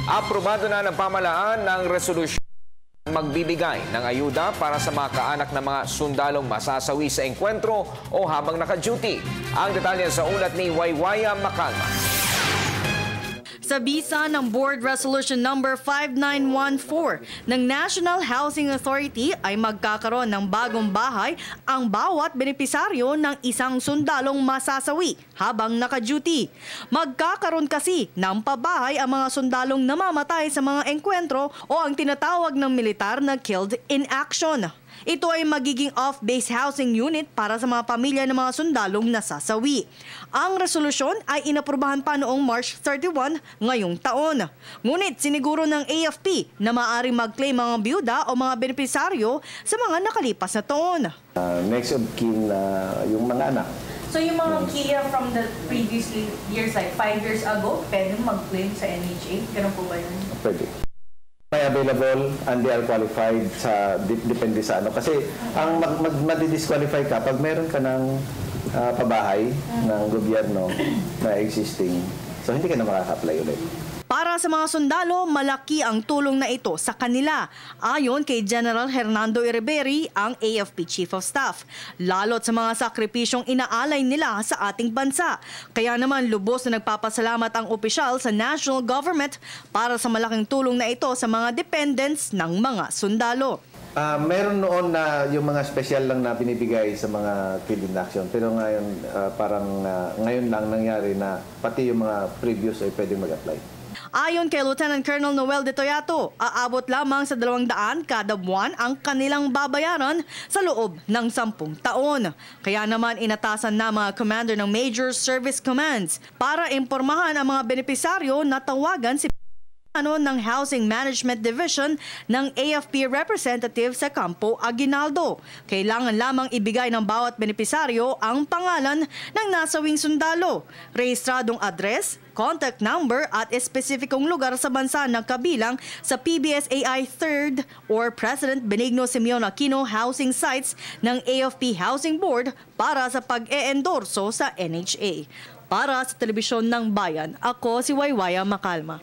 Aprobado na ng pamahalaan ng resolusyon magbibigay ng ayuda para sa mga kaanak ng mga sundalong masasawi sa engkwentro o habang naka-duty. Ang detalye sa ulat ni Waywaya Macalma. Sa bisa ng Board Resolution Number 5914 ng National Housing Authority ay magkakaroon ng bagong bahay ang bawat benepisaryo ng isang sundalong masasawi habang naka-duty. Magkakaroon kasi ng pabahay ang mga sundalong namamatay sa mga engkwentro o ang tinatawag ng militar na killed in action. Ito ay magiging off-base housing unit para sa mga pamilya ng mga sundalong nasasawi. Ang resolusyon ay inaprubahan pa noong March 31 ngayong taon. Ngunit siniguro ng AFP na maaaring mag-claim mga byuda o mga benepisaryo sa mga nakalipas na taon. Next of kin yung mga anak. So yung mga KIA from the previous years, like 5 years ago, pwede mag-claim sa NHA? Ganun po ba yun? Pwede. May available and they are qualified sa depende sa ano. Kasi ang madi-disqualify ka pag meron ka ng pabahay ng gobyerno na existing. So hindi ka na makaka-apply ulit. Para sa mga sundalo, malaki ang tulong na ito sa kanila. Ayon kay General Hernando Iriberi, ang AFP Chief of Staff. Lalo't sa mga sakripisyong inaalay nila sa ating bansa. Kaya naman lubos na nagpapasalamat ang opisyal sa national government para sa malaking tulong na ito sa mga dependents ng mga sundalo. Meron noon na yung mga special lang na binibigay sa mga killed in action. Pero ngayon, ngayon lang nangyari na pati yung mga previous ay pwedeng mag-apply. Ayon kay Lieutenant Colonel Noel De Toyato, aabot lamang sa 200 kada buwan ang kanilang babayaran sa loob ng 10 taon. Kaya naman inatasan na mga commander ng Major Service Commands para impormahan ang mga benepisaryo na tawagan si ng Housing Management Division ng AFP representative sa Campo Aguinaldo. Kailangan lamang ibigay ng bawat benepisaryo ang pangalan ng nasawing sundalo, rehistradong address, contact number at espesipikong lugar sa bansa na kabilang sa PBSAI 3rd or President Benigno Simeon Aquino Housing Sites ng AFP Housing Board para sa pag-e-endorso sa NHA. Para sa Telebisyon ng Bayan, ako si Waywaya Macalma.